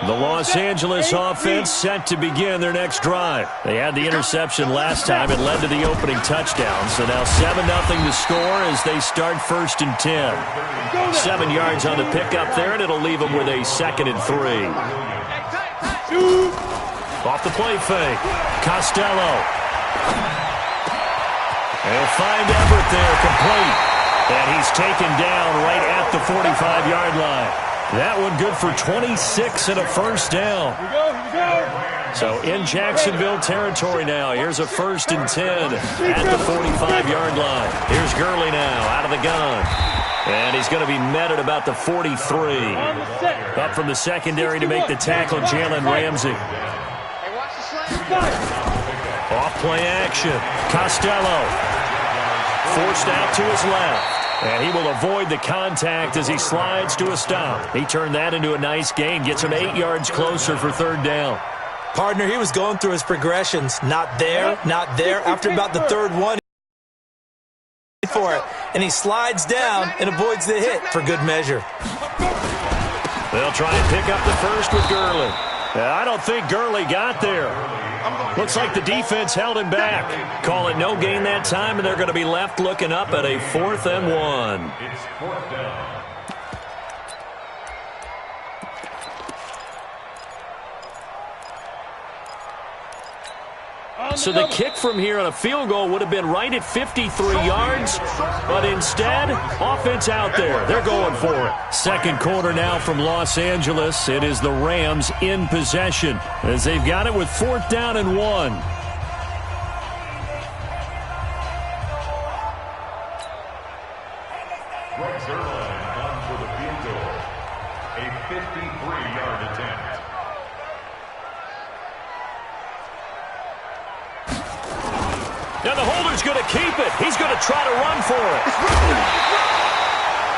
The Los Angeles offense set to begin their next drive. They had the interception last time. It led to the opening touchdown. So now 7-0 to score as they start 1st and 10. 7 yards on the pickup there, and it'll leave them with a 2nd and 3. Off the play fake. Costello. They'll find Everett there, complete. And he's taken down right at the 45-yard line. That one good for 26 and a 1st down. So in Jacksonville territory now. Here's a 1st and 10 at the 45-yard line. Here's Gurley now out of the gun. And he's going to be met at about the 43. Up from the secondary to make the tackle, Jalen Ramsey. Off play action. Costello. Forced out to his left. And he will avoid the contact as he slides to a stop. He turned that into a nice gain. Gets him 8 yards closer for 3rd down. Partner, he was going through his progressions. Not there, not there. After about the 3rd one, for it. And he slides down and avoids the hit for good measure. They'll try and pick up the 1st with Gurley. I don't think Gurley got there. Looks like the defense held him back. Call it no gain that time, and they're going to be left looking up at a 4th and 1. It's 4th down. So the kick from here on a field goal would have been right at 53 yards, but instead, offense out there. They're going for it. 2nd quarter now from Los Angeles. It is the Rams in possession as they've got it with 4th down and 1. On for the field goal. A 53-yard attempt. Now the holder's going to keep it. He's going to try to run for it.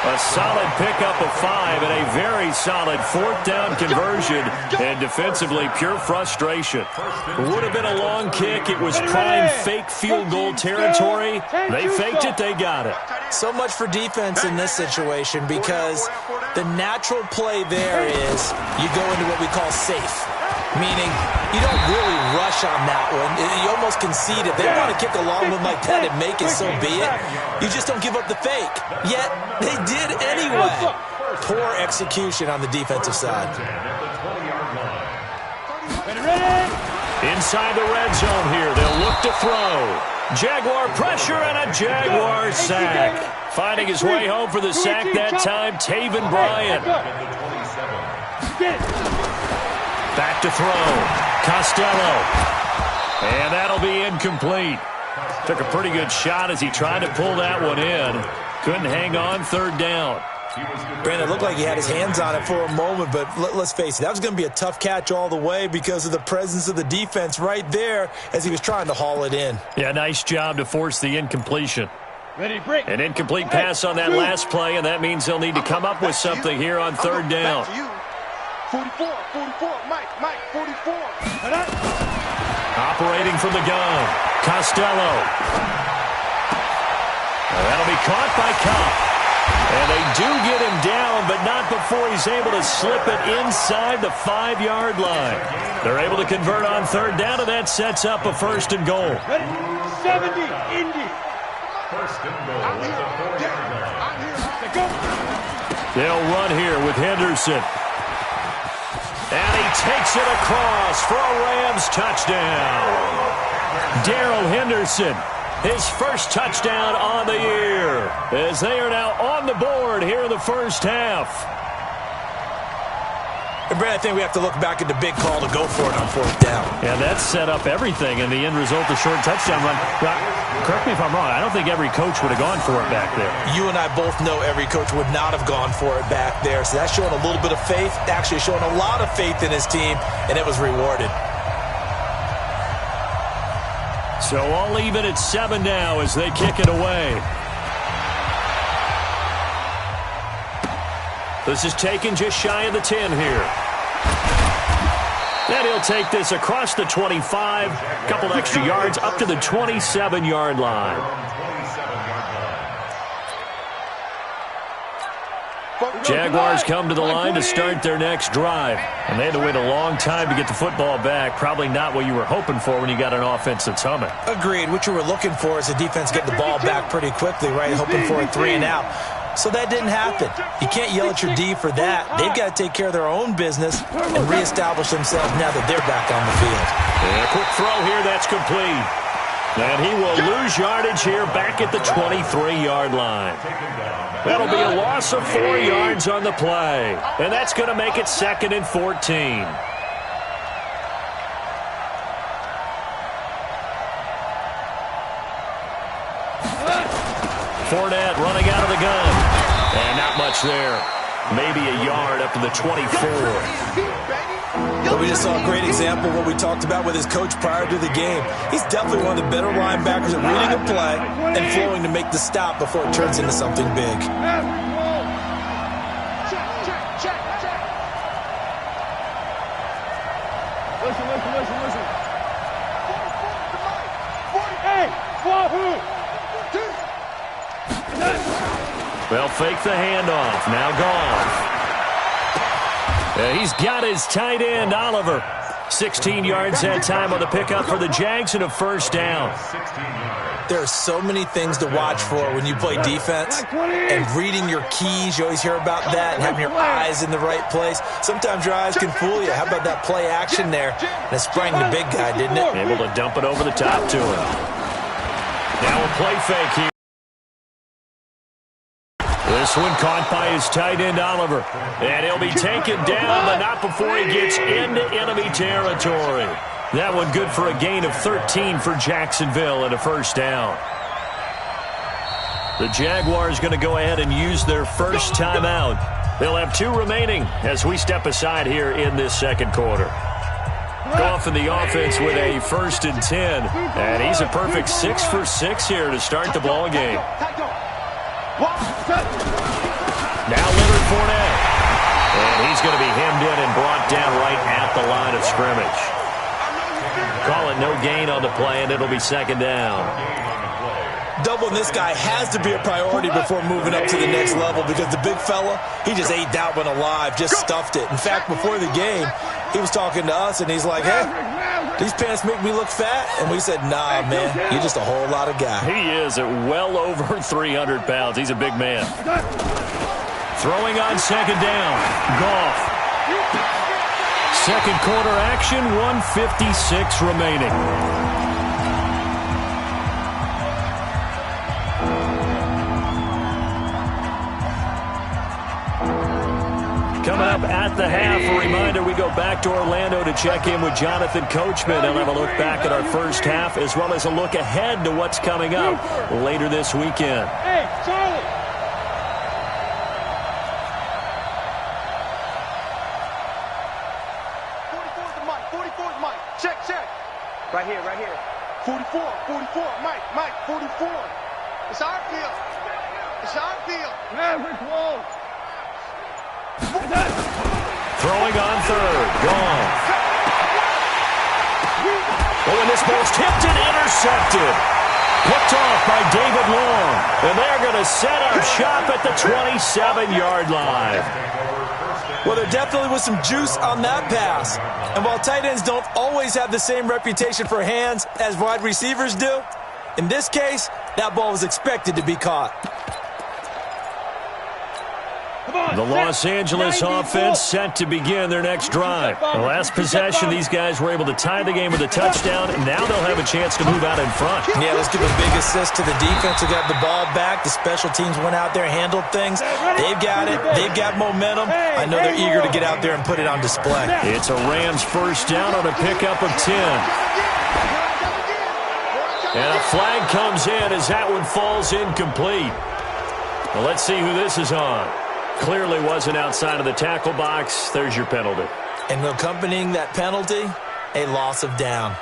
A solid pickup of 5 and a very solid 4th down conversion. And defensively, pure frustration. It would have been a long kick. It was prime fake field goal territory. They faked it. They got it. So much for defense in this situation because the natural play there is you go into what we call safe. Meaning, you don't really rush on that one. You almost concede it. They want to kick a long one like that and make it, so be it. You just don't give up the fake. Yet, they did anyway. Poor execution on the defensive side. Inside the red zone here, they'll look to throw. Jaguar pressure and a Jaguar sack. Finding his way home for the sack that time, Taven Bryan. Back to throw. Costello. And that'll be incomplete. Took a pretty good shot as he tried to pull that one in. Couldn't hang on 3rd down. Brandon, it looked like he had his hands on it for a moment, but let's face it, that was going to be a tough catch all the way because of the presence of the defense right there as he was trying to haul it in. Yeah, nice job to force the incompletion. An incomplete pass on that last play, and that means they'll need to come up with something here on 3rd down. 44, Mike, 44. Operating from the gun, Costello. That'll be caught by Cobb. And they do get him down, but not before he's able to slip it inside the 5-yard line. They're able to convert on 3rd down, and that sets up a 1st and goal. 70, Indy. 1st and goal at the 4-yard line. They'll run here with Henderson. And he takes it across for a Rams touchdown. Darrell Henderson, his 1st touchdown on the year, as they are now on the board here in the 1st half. And Brad, I think we have to look back at the big call to go for it on 4th down. Yeah, that set up everything, and the end result, the short touchdown run. Correct me if I'm wrong, I don't think every coach would have gone for it back there. You and I both know every coach would not have gone for it back there, so that's showing a little bit of faith, actually showing a lot of faith in his team, and it was rewarded. So all even at 7 now as they kick it away. This is taken just shy of the 10 here. And he'll take this across the 25, couple extra yards up to the 27-yard line. Jaguars come to the line to start their next drive. And they had to wait a long time to get the football back. Probably not what you were hoping for when you got an offense that's humming. Agreed. What you were looking for is the defense getting the ball back pretty quickly, right? Hoping for a 3 and out. So that didn't happen. You can't yell at your D for that. They've got to take care of their own business and reestablish themselves now that they're back on the field. And a quick throw here, that's complete. And he will lose yardage here back at the 23-yard line. That'll be a loss of 4 yards on the play. And that's going to make it 2nd and 14. Fournette running out of the gun. And not much there. Maybe a yard up to the 24. But we just saw a great example of what we talked about with his coach prior to the game. He's definitely one of the better linebackers at reading a play and flowing to make the stop before it turns into something big. Listen. Hey, Wahoo! Well, fake the handoff. Now gone. He's got his tight end, Oliver. 16 yards that time on the pickup for the Jags and a first down. There are so many things to watch for when you play defense. And reading your keys, you always hear about that, and having your eyes in the right place. Sometimes your eyes can fool you. How about that play action there? And it sprang the big guy, didn't it? Able to dump it over the top to him. Now a play fake here. This one caught by his tight end, Oliver. And he'll be taken down, but not before he gets into enemy territory. That one good for a gain of 13 for Jacksonville and a first down. The Jaguars going to go ahead and use their first timeout. They'll have 2 remaining as we step aside here in this second quarter. Goff in the offense with a 1st and 10. And he's a perfect 6 for 6 here to start the ball game. Now Leonard Fournette. And he's going to be hemmed in and brought down right at the line of scrimmage. Call it no gain on the play, and it'll be 2nd down. Doubling this guy has to be a priority before moving up to the next level because the big fella, he just ate that one alive, just stuffed it. In fact, before the game, he was talking to us, and he's like, hey, these pants make me look fat? And we said, nah, man, you're just a whole lot of guy. He is at well over 300 pounds. He's a big man. Throwing on 2nd down. Goff. Second quarter action, 1:56 remaining. Coming up at the half, a reminder, we go back to Orlando to check in with Jonathan Coachman and have a look back at our first half as well as a look ahead to what's coming up later this weekend. Hey, Charlie! 44's Mike. Check. Right here. 44, Mike, 44. It's our field. Maverick Wolf. Throwing on 3rd. Gone. Oh, and this ball's tipped and intercepted. Picked off by David Long. And they're going to set up shop at the 27-yard line. Well, there definitely was some juice on that pass. And while tight ends don't always have the same reputation for hands as wide receivers do, in this case, that ball was expected to be caught. The Los Angeles offense set to begin their next drive. The last possession, these guys were able to tie the game with a touchdown, and now they'll have a chance to move out in front. Yeah, let's give a big assist to the defense who got the ball back. The special teams went out there, handled things. They've got it. They've got momentum. I know they're eager to get out there and put it on display. It's a Rams first down on a pickup of 10. And a flag comes in as that one falls incomplete. Well, let's see who this is on. Clearly wasn't outside of the tackle box. There's your penalty. And accompanying that penalty, a loss of down.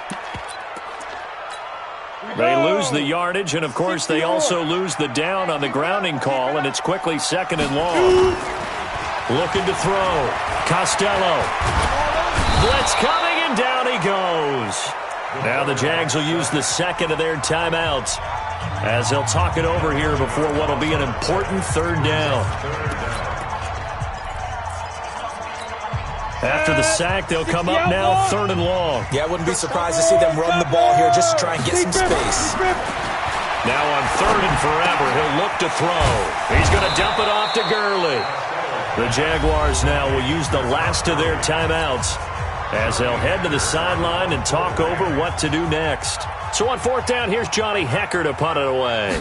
They lose the yardage, and, of course, they also lose the down on the grounding call, and it's quickly 2nd and long. Looking to throw. Costello. Blitz coming, and down he goes. Now the Jags will use the 2nd of their timeouts as they'll talk it over here before what will be an important 3rd down. After the sack, they'll come up now 3rd and long. Yeah, I wouldn't be surprised to see them run the ball here just to try and get some space. Now on 3rd and forever, he'll look to throw. He's going to dump it off to Gurley. The Jaguars now will use the last of their timeouts as they'll head to the sideline and talk over what to do next. So on 4th down, here's Johnny Hecker to punt it away.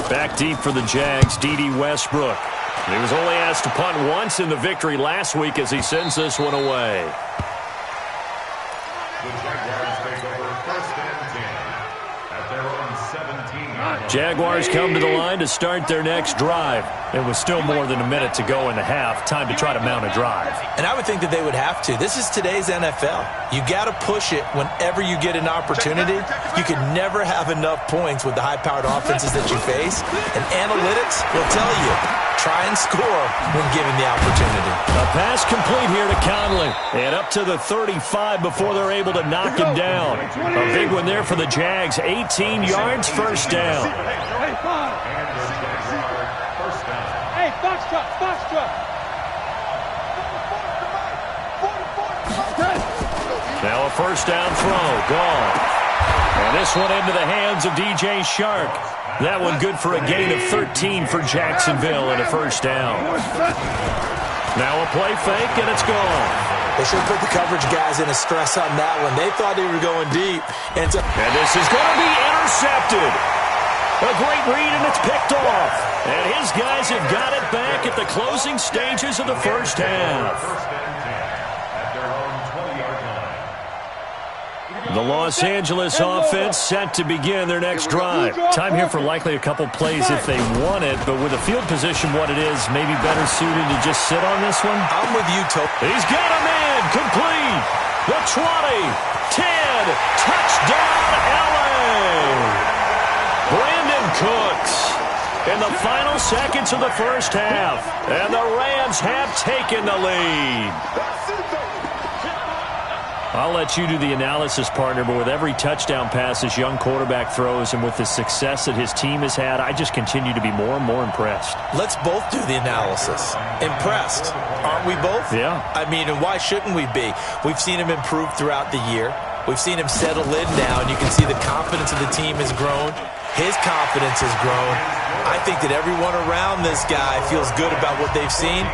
Back deep for the Jags, D.D. Westbrook. He was only asked to punt once in the victory last week as he sends this one away. The Jaguars take over 1st and 10 at their own 17. Jaguars come to the line to start their next drive. It was still more than a minute to go in the half. Time to try to mount a drive. And I would think that they would have to. This is today's NFL. You got to push it whenever you get an opportunity. You can never have enough points with the high-powered offenses that you face. And analytics will tell you, try and score when given the opportunity. A pass complete here to Conley. And up to the 35 before they're able to knock him down. A big one there for the Jags. 18 yards, 1st down. Hey, Foxtrot. Now a 1st down throw. Gone. And this one into the hands of DJ Shark. That one good for a gain of 13 for Jacksonville and a 1st down. Now a play fake, and it's gone. They should put the coverage guys in a stress on that one. They thought they were going deep. And this is going to be intercepted. A great read, and it's picked off. And his guys have got it back at the closing stages of the 1st half. 1st and 10 at their own 20-yard line. The Los Angeles offense set to begin their next drive. Time here for likely a couple plays if they want it, but with the field position what it is, maybe better suited to just sit on this one. I'm with you, Tope. He's got a man, complete. The 20, 10, touchdown, LA. Brandon Cooks in the final seconds of the 1st half, and the Rams have taken the lead. I'll let you do the analysis, partner, but with every touchdown pass this young quarterback throws and with the success that his team has had, I just continue to be more and more impressed. Let's both do the analysis. Impressed. Aren't we both? Yeah. I mean, and why shouldn't we be? We've seen him improve throughout the year. We've seen him settle in now, and you can see the confidence of the team has grown. His confidence has grown. I think that everyone around this guy feels good about what they've seen,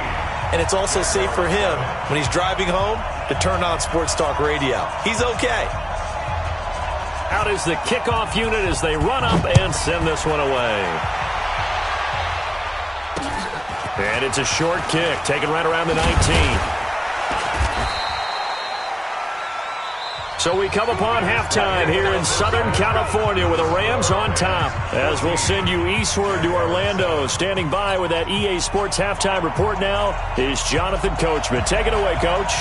and it's also safe for him when he's driving home to turn on Sports Talk Radio. He's okay. Out is the kickoff unit as they run up and send this one away. And it's a short kick, taken right around the 19. So we come upon halftime here in Southern California with the Rams on top. As we'll send you eastward to Orlando. Standing by with that EA Sports halftime report now is Jonathan Coachman. Take it away, Coach.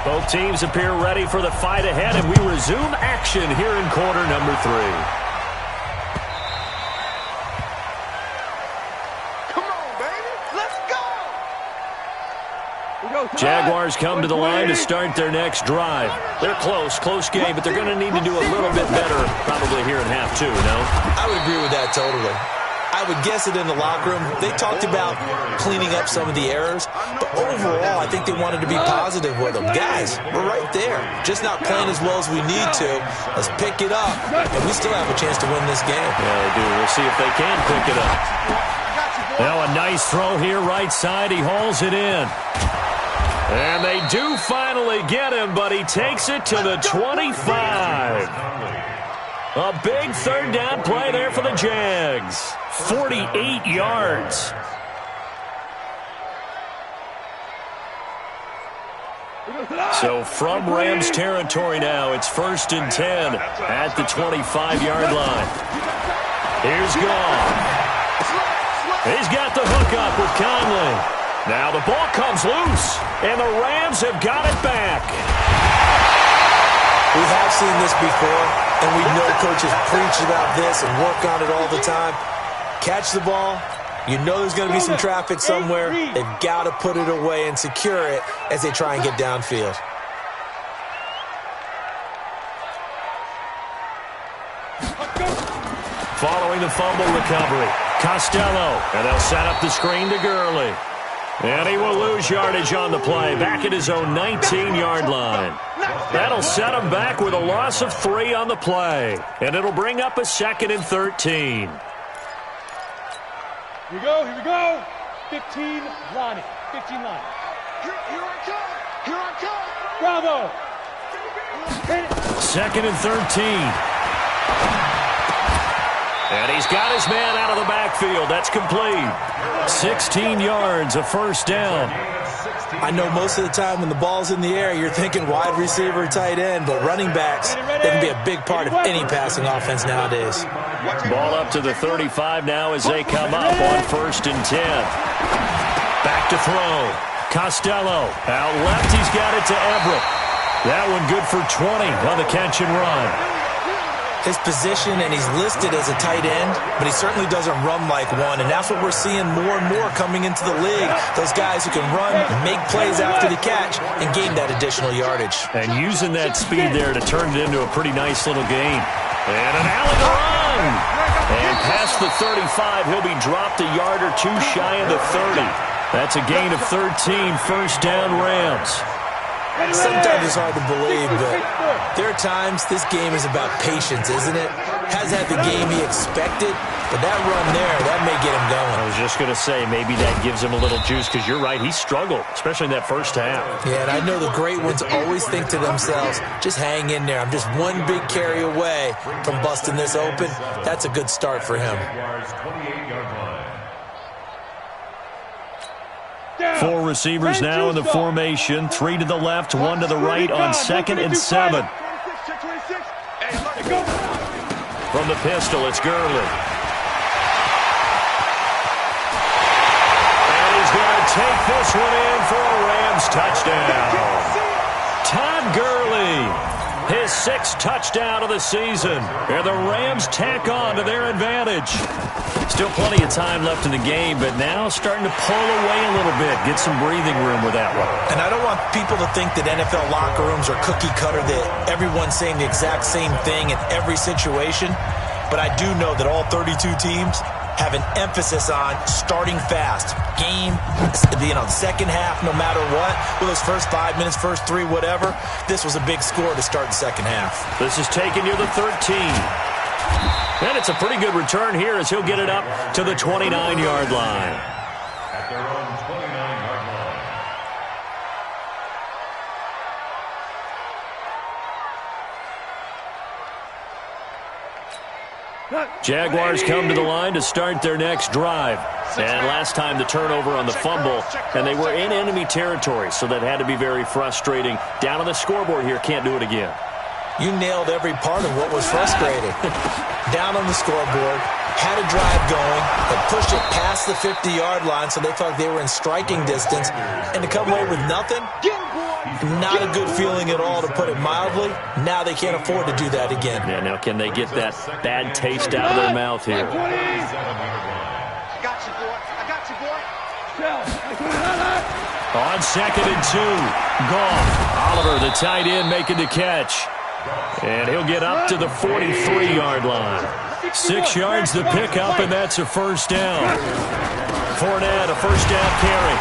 Both teams appear ready for the fight ahead, and we resume action here in quarter number 3. Jaguars come to the line to start their next drive. They're close game, but they're going to need to do a little bit better probably here in half 2, no? I would agree with that totally. I would guess it in the locker room. They talked about cleaning up some of the errors, but overall, I think they wanted to be positive with them. Guys, we're right there. Just not playing as well as we need to. Let's pick it up, and we still have a chance to win this game. Yeah, they do. We'll see if they can pick it up. Now a nice throw here, right side. He hauls it in. And they do finally get him, but he takes it to the 25. A big 3rd down play there for the Jags. 48 yards. So from Rams territory now, it's 1st and 10 at the 25-yard line. Here's Gone. He's got the hook up with Conley. Now the ball comes loose, and the Rams have got it back. We have seen this before, and we know coaches preach about this and work on it all the time. Catch the ball. You know there's going to be some traffic somewhere. They've got to put it away and secure it as they try and get downfield. Following the fumble recovery, Costello, and they'll set up the screen to Gurley. And he will lose yardage on the play, back at his own 19-yard line. That'll set him back with a loss of 3 on the play. And it'll bring up a 2nd and 13. Here we go, here we go. 15, Lonnie. 15 Lonnie. Here I come. Here I come. Bravo. 2nd and 13. And he's got his man out of the backfield. That's complete. 16 yards, a first down. I know most of the time when the ball's in the air, you're thinking wide receiver, tight end, but running backs, they can be a big part of any passing offense nowadays. Ball up to the 35 now as they come up on 1st and 10. Back to throw. Costello out left. He's got it to Everett. That one good for 20 on the catch and run. His position, and he's listed as a tight end, but he certainly doesn't run like one, and that's what we're seeing more and more coming into the league. Those guys who can run, make plays after the catch, and gain that additional yardage. And using that speed there to turn it into a pretty nice little game. And an alley to run. And past the 35, he'll be dropped a yard or 2 shy of the 30. That's a gain of 13, first down Rams. Sometimes it's hard to believe, but there are times this game is about patience, isn't it? Has had the game he expected, but that run there, that may get him going. I was just going to say, maybe that gives him a little juice, because you're right, he struggled, especially in that first half. Yeah, and I know the great ones always think to themselves, just hang in there. I'm just one big carry away from busting this open. That's a good start for him. 4 receivers now in the formation. 3 to the left, 1 to the right on 2nd and 7. From the pistol, it's Gurley. And he's going to take this one in for a Rams touchdown. Todd Gurley, his 6th touchdown of the season. And the Rams tack on to their advantage. Still plenty of time left in the game, but now starting to pull away a little bit, get some breathing room with that one. And I don't want people to think that NFL locker rooms are cookie cutter, that everyone's saying the exact same thing in every situation. But I do know that all 32 teams have an emphasis on starting fast. Game, second half, no matter what. Well, those first 5 minutes, first 3, whatever. This was a big score to start the second half. This is taken near the 13. And it's a pretty good return here as he'll get it up to the 29-yard line. At their own 29-yard line. Jaguars come to the line to start their next drive. And last time the turnover on the fumble, and they were in enemy territory, so that had to be very frustrating. Down on the scoreboard here, can't do it again. You nailed every part of what was frustrating. Down on the scoreboard, had a drive going, but pushed it past the 50-yard line, so they thought they were in striking distance. And to come away with nothing, not a good feeling at all, to put it mildly. Now they can't afford to do that again. Yeah, now can they get that bad taste out of their mouth here? I got you, boy. I got you, boy. On 2nd and 2, Goff. Oliver, the tight end, making the catch. And he'll get up to the 43-yard line. 6 yards to pick up, and that's a first down. Fournette, a first down carry.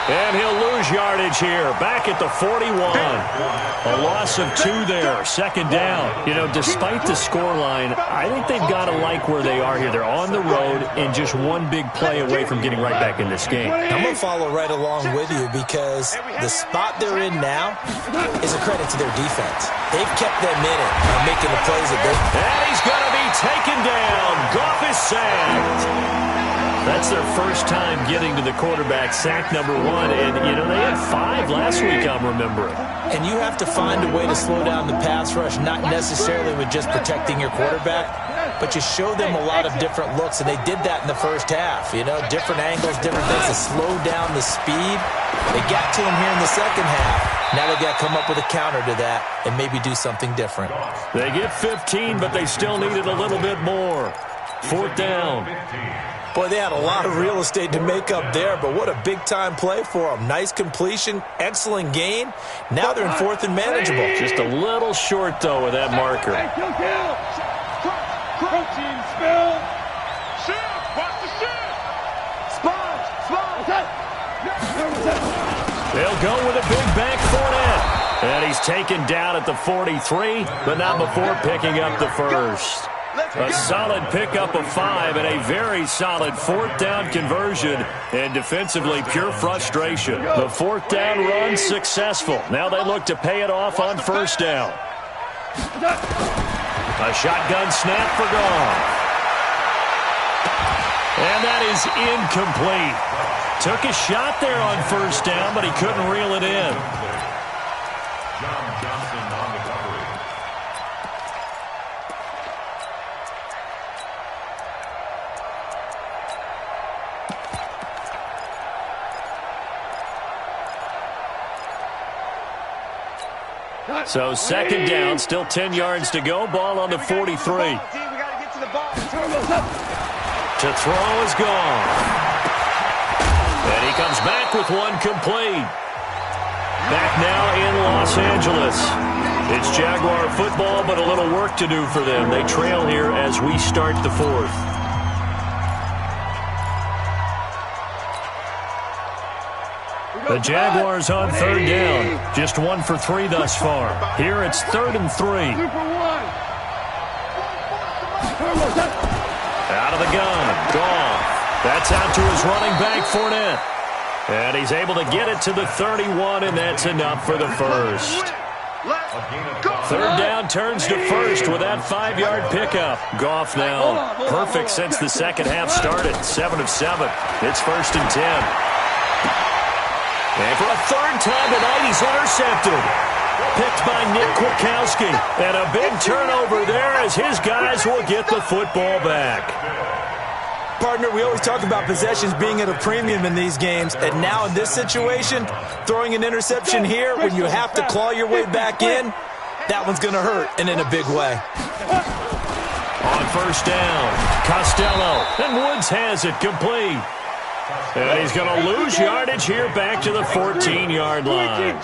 And he'll lose yardage here, back at the 41. A loss of 2 there, second down. You know, despite the scoreline, I think they've got to like where they are here. They're on the road and just one big play away from getting right back in this game. I'm going to follow right along with you, because the spot they're in now is a credit to their defense. They've kept them in it by making the plays that they... And he's going to be taken down. Goff is sacked. That's their first time getting to the quarterback, sack number 1. And, you know, they had 5 last week, I'm remembering. And you have to find a way to slow down the pass rush, not necessarily with just protecting your quarterback, but you show them a lot of different looks, and they did that in the first half. You know, different angles, different things to slow down the speed. They got to him here in the second half. Now they've got to come up with a counter to that and maybe do something different. They get 15, but they still needed a little bit more. 4th down. Boy, they had a lot of real estate to make up there, but what a big-time play for them. Nice completion, excellent gain. Now they're in 4th and manageable. Just a little short, though, with that marker. Protein spill. Watch the shit. Sponge. They'll go with a big back Fournette. And he's taken down at the 43, but not before picking up the first. A solid pickup of 5 and a very solid 4th down conversion, and defensively pure frustration. The 4th down run successful. Now they look to pay it off on 1st down. A shotgun snap for Goff. And that is incomplete. Took a shot there on 1st down, but he couldn't reel it in. So 2nd down, still 10 yards to go. Ball on the 43. To throw is gone. And he comes back with one complete. Back now in Los Angeles. It's Jaguar football, but a little work to do for them. They trail here as we start the 4th. The Jaguars on 3rd down. Just 1 for 3 thus far. Here it's 3rd and 3. Out of the gun. Goff. That's out to his running back, Fournette. And he's able to get it to the 31, and that's enough for the first. 3rd down turns to 1st with that 5-yard pickup. Goff now perfect since the second half started. 7 of 7. It's 1st and 10. And for a 3rd time tonight, he's intercepted. Picked by Nick Kwiatkowski. And a big turnover there as his guys will get the football back. Partner, we always talk about possessions being at a premium in these games. And now in this situation, throwing an interception here when you have to claw your way back in, that one's going to hurt, and in a big way. On 1st down, Costello. And Woods has it complete. And he's going to lose yardage here back to the 14-yard line.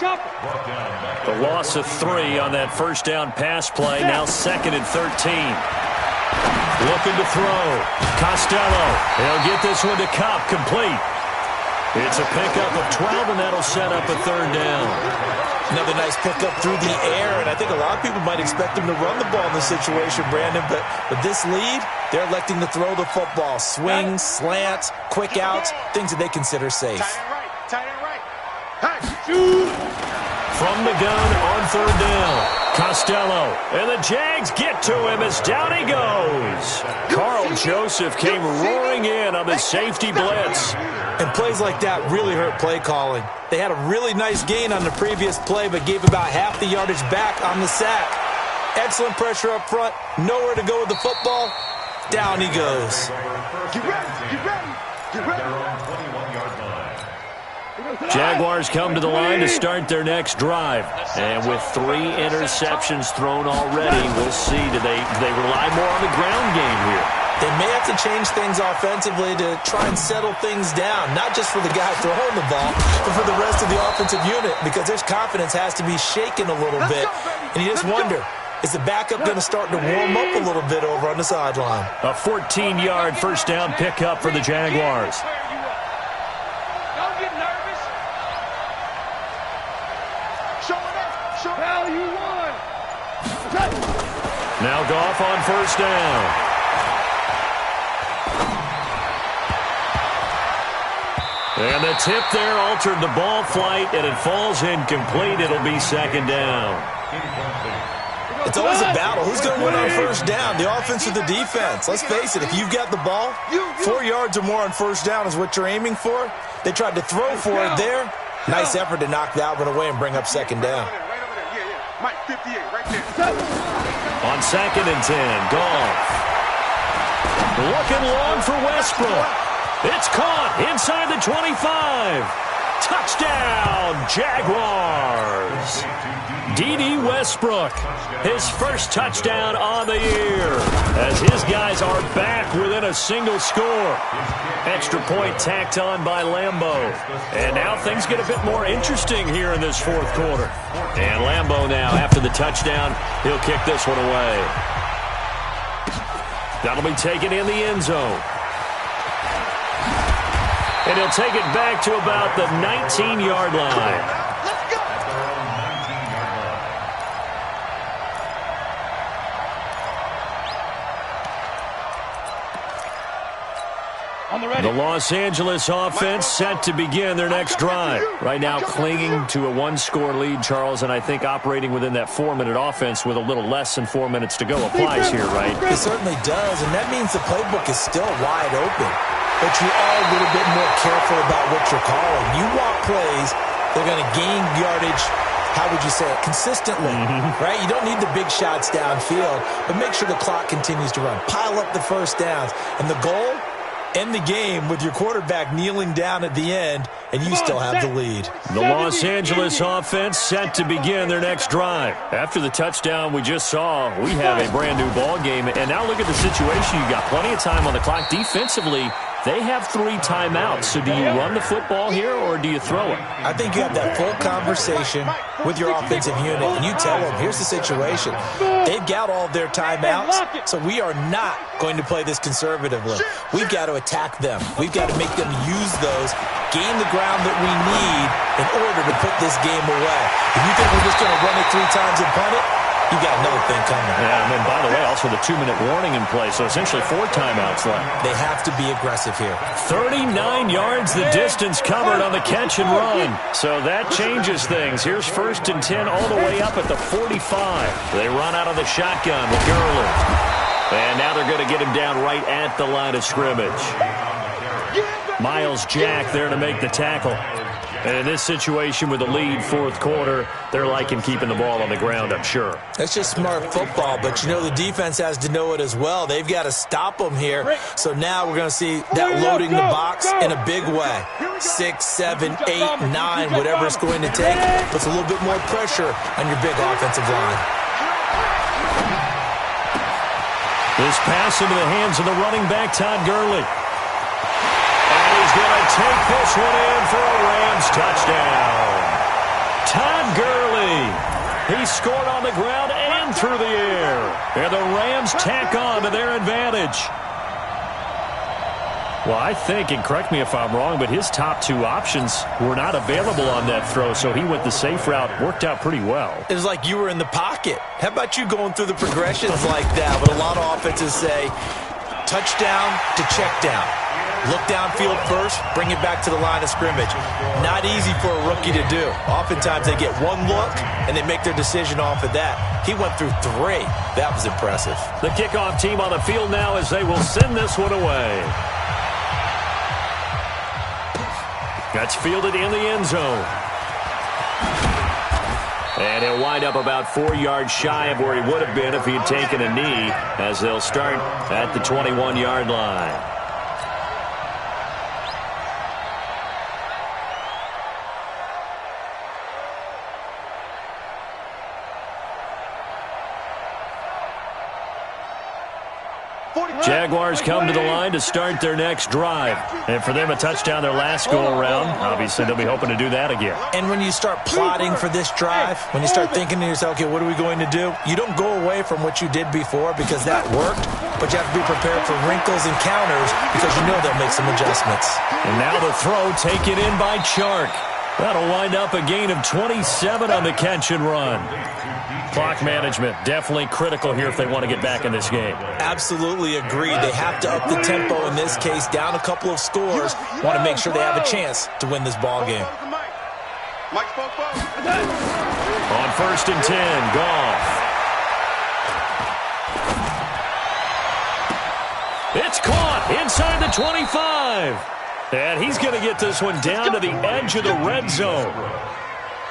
The loss of 3 on that 1st down pass play. Now 2nd and 13. Looking to throw. Costello. He'll get this one to Cobb complete. It's a pickup of 12, and that'll set up a 3rd down. Another nice pickup through the air, and I think a lot of people might expect him to run the ball in this situation, Brandon, but with this lead, they're electing to throw the football. Swings, slants, quick outs, things that they consider safe. Tight end right. From the gun on 3rd down. Costello, and the Jags get to him as down he goes. Carl Joseph came roaring in on the safety blitz. And plays like that really hurt play calling. They had a really nice gain on the previous play, but gave about half the yardage back on the sack. Excellent pressure up front, nowhere to go with the football. Down he goes. Get ready, get ready, get ready. Jaguars come to the line to start their next drive. And with 3 interceptions thrown already, we'll see. Do they rely more on the ground game here? They may have to change things offensively to try and settle things down, not just for the guy throwing the ball, but for the rest of the offensive unit, because their confidence has to be shaken a little bit. And you just wonder, is the backup going to start to warm up a little bit over on the sideline? A 14-yard 1st down pickup for the Jaguars. Don't get nervous. Show it up. Hell, you won. Now Goff on 1st down. And the tip there altered the ball flight, and it falls incomplete. It'll be 2nd down. It's always a battle. Who's going to win on 1st down, the offense or the defense? Let's face it, if you've got the ball, 4 yards or more on 1st down is what you're aiming for. They tried to throw for it there. Nice effort to knock that one away and bring up 2nd down. Right over there. Yeah. Mike, 58, right there. On 2nd and 10, Goff. Looking long for Westbrook. It's caught inside the 25. Touchdown, Jaguars. D.D. Westbrook, his first touchdown on the year, as his guys are back within a single score. Extra point tacked on by Lambeau. And now things get a bit more interesting here in this 4th quarter. And Lambeau now, after the touchdown, he'll kick this one away. That'll be taken in the end zone. And he'll take it back to about the 19-yard line. The Los Angeles offense set to begin their next drive. Right now clinging to a one-score lead, Charles, and I think operating within that 4-minute offense with a little less than 4 minutes to go applies here, right? It certainly does, and that means the playbook is still wide open. But you are a little bit more careful about what you're calling. You walk plays, they're going to gain yardage, how would you say it, consistently, right? You don't need the big shots downfield, but make sure the clock continues to run. Pile up the first downs. And the goal, end the game with your quarterback kneeling down at the end, and you still have the lead. The Los Angeles offense set to begin their next drive. After the touchdown we just saw, we have a brand-new ball game. And now look at the situation. You got plenty of time on the clock. Defensively, they have 3 timeouts. So do you run the football here or do you throw it? I think you have that full conversation with your offensive unit, and you tell them, here's the situation. They've got all their timeouts, so we are not going to play this conservatively. We've got to attack them. We've got to make them use those, gain the ground that we need in order to put this game away. If you think we're just going to run it 3 times and punt it, you got another thing coming. Yeah, and then, by the way, also the 2-minute warning in play, so essentially 4 timeouts left. They have to be aggressive here. 39 yards the distance covered on the catch and run. So that changes things. Here's 1st and 10 all the way up at the 45. They run out of the shotgun with Gurley. And now they're going to get him down right at the line of scrimmage. Miles Jack there to make the tackle. And in this situation with the lead, 4th quarter, they're liking keeping the ball on the ground, I'm sure. That's just smart football, but you know the defense has to know it as well. They've got to stop them here. So now we're going to see that loading the box in a big way. 6, 7, 8, 9, whatever it's going to take, puts a little bit more pressure on your big offensive line. This pass into the hands of the running back, Todd Gurley. He's going to take this one in for a Rams touchdown. Todd Gurley. He scored on the ground and through the air. And the Rams tack on to their advantage. Well, I think, and correct me if I'm wrong, but his top 2 options were not available on that throw, so he went the safe route. Worked out pretty well. It was like you were in the pocket. How about you going through the progressions like that? But a lot of offenses say touchdown to check down. Look downfield first, bring it back to the line of scrimmage. Not easy for a rookie to do. Oftentimes they get 1 look, and they make their decision off of that. He went through 3. That was impressive. The kickoff team on the field now as they will send this one away. That's fielded in the end zone. And he'll wind up about 4 yards shy of where he would have been if he had taken a knee, as they'll start at the 21-yard line. Jaguars come to the line to start their next drive. And for them, a touchdown their last go-around. Obviously, they'll be hoping to do that again. And when you start plotting for this drive, when you start thinking to yourself, okay, what are we going to do? You don't go away from what you did before because that worked, but you have to be prepared for wrinkles and counters because you know they'll make some adjustments. And now the throw taken in by Chark. That'll wind up a gain of 27 on the catch and run. Clock management definitely critical here if they want to get back in this game. Absolutely agreed. They have to up the tempo in this case, down a couple of scores. Want to make sure they have a chance to win this ball game. On 1st and 10, Goff. It's caught inside the 25. And he's going to get this one down to the edge of the red zone.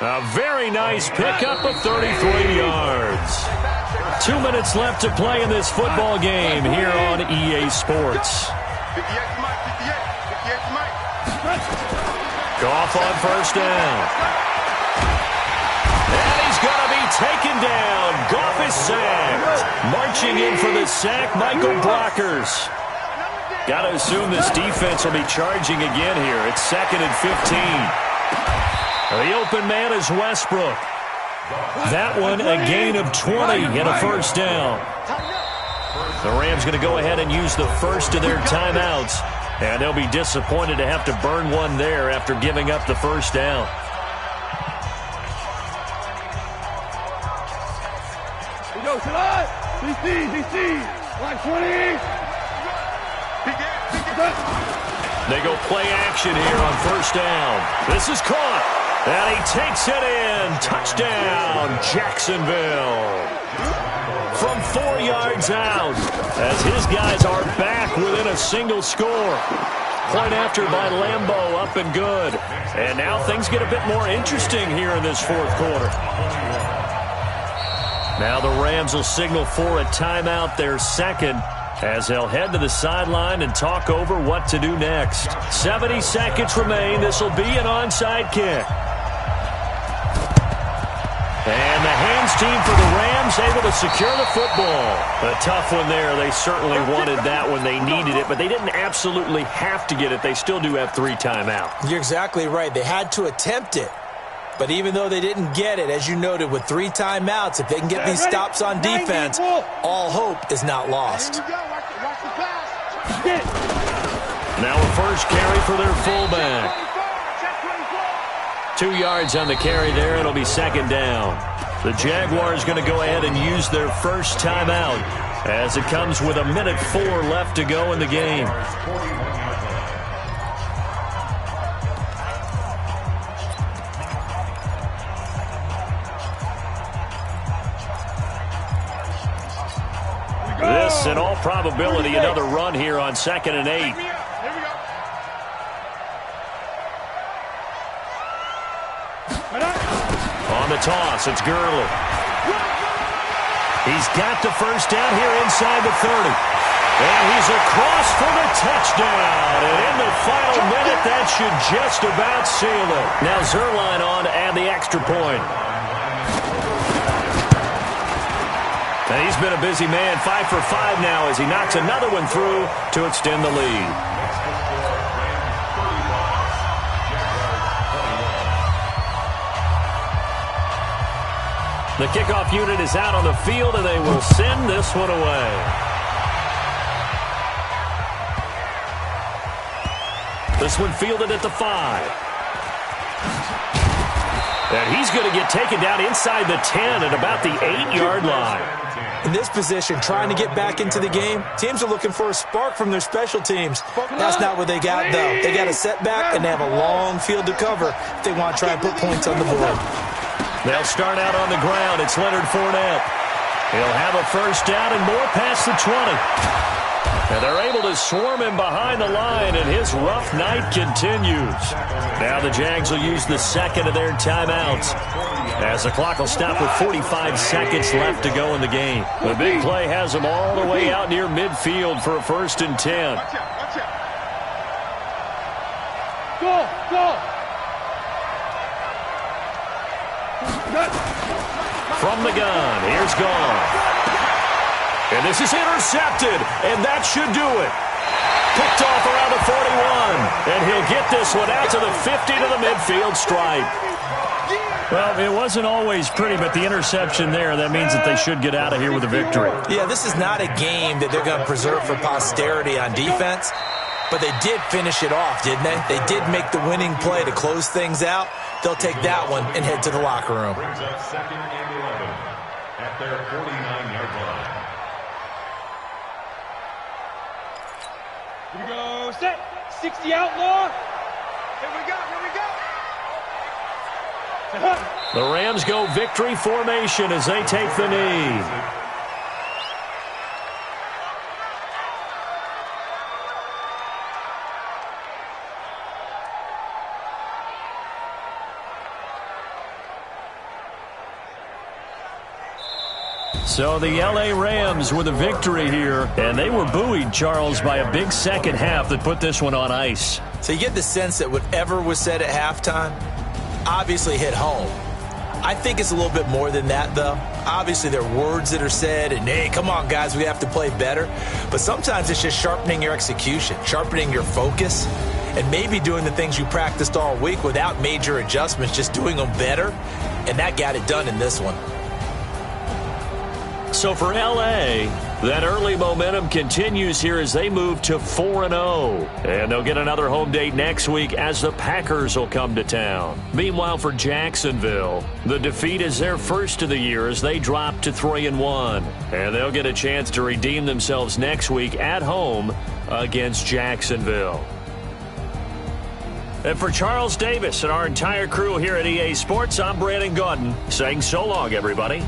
A very nice pickup of 33 yards. 2 minutes left to play in this football game here on EA Sports. Goff on 1st down. And he's going to be taken down. Goff is sacked. Marching in for the sack, Michael Brockers. Got to assume this defense will be charging again here. It's 2nd and 15. The open man is Westbrook. That one a gain of 20 and a 1st down. The Rams going to go ahead and use the first of their timeouts. And they'll be disappointed to have to burn one there after giving up the 1st down. DC, line 20. They go play action here on first down. This is caught, and he takes it in. Touchdown, Jacksonville. From 4 yards out, as his guys are back within a single score. Point after by Lambeau, up and good. And now things get a bit more interesting here in this fourth quarter. Now the Rams will signal for a timeout, their second, as they'll head to the sideline and talk over what to do next. 70 seconds remain. This will be an onside kick. And the hands team for the Rams able to secure the football. A tough one there. They certainly wanted that when they needed it, but they didn't absolutely have to get it. They still do have 3 timeouts. You're exactly right. They had to attempt it. But even though they didn't get it, as you noted, with 3 timeouts, if they can get these stops on defense, all hope is not lost. Now a first carry for their fullback. 2 yards on the carry there. It'll be second down. The Jaguars going to go ahead and use their first timeout as it comes with 1:04 left to go in the game. This, in all probability, another run here on 2nd and 8. On the toss, it's Gurley. He's got the first down here inside the 30. And he's across for the touchdown. And in the final minute, that should just about seal it. Now Zuerlein on to add the extra point. And he's been a busy man, 5 for 5 now as he knocks another one through to extend the lead. The kickoff unit is out on the field, and they will send this one away. This one fielded at the 5. And he's going to get taken down inside the 10 at about the 8-yard line. In this position, trying to get back into the game, teams are looking for a spark from their special teams. That's not what they got, though. They got a setback, and they have a long field to cover if they want to try and put points on the board. They'll start out on the ground. It's Leonard Fournette. He'll have a first down and more past the 20. And they're able to swarm him behind the line, and his rough night continues. Now the Jags will use the second of their timeouts, as the clock will stop with 45 seconds left to go in the game. The big play has them all the way out near midfield for a 1st and 10. Go, go. From the gun, here's Gone. And this is intercepted, and that should do it. Picked off around the 41, and he'll get this one out to the 50 to the midfield stripe. Well, it wasn't always pretty, but the interception there, that means that they should get out of here with a victory. Yeah, this is not a game that they're going to preserve for posterity on defense, but they did finish it off, didn't they? They did make the winning play to close things out. They'll take that one and head to the locker room. Brings up 2nd and 11 at their 49-yard line. Here we go, set. 60 outlaw. Here we go, here we go. The Rams go victory formation as they take the knee. So the L.A. Rams with a victory here, and they were buoyed, Charles, by a big second half that put this one on ice. So you get the sense that whatever was said at halftime obviously hit home. I think it's a little bit more than that, though. Obviously, there are words that are said, and, hey, come on, guys, we have to play better. But sometimes it's just sharpening your execution, sharpening your focus, and maybe doing the things you practiced all week without major adjustments, just doing them better. And that got it done in this one. So for L.A., that early momentum continues here as they move to 4-0. And they'll get another home date next week as the Packers will come to town. Meanwhile, for Jacksonville, the defeat is their first of the year as they drop to 3-1. And they'll get a chance to redeem themselves next week at home against Jacksonville. And for Charles Davis and our entire crew here at EA Sports, I'm Brandon Gaudin saying so long, everybody.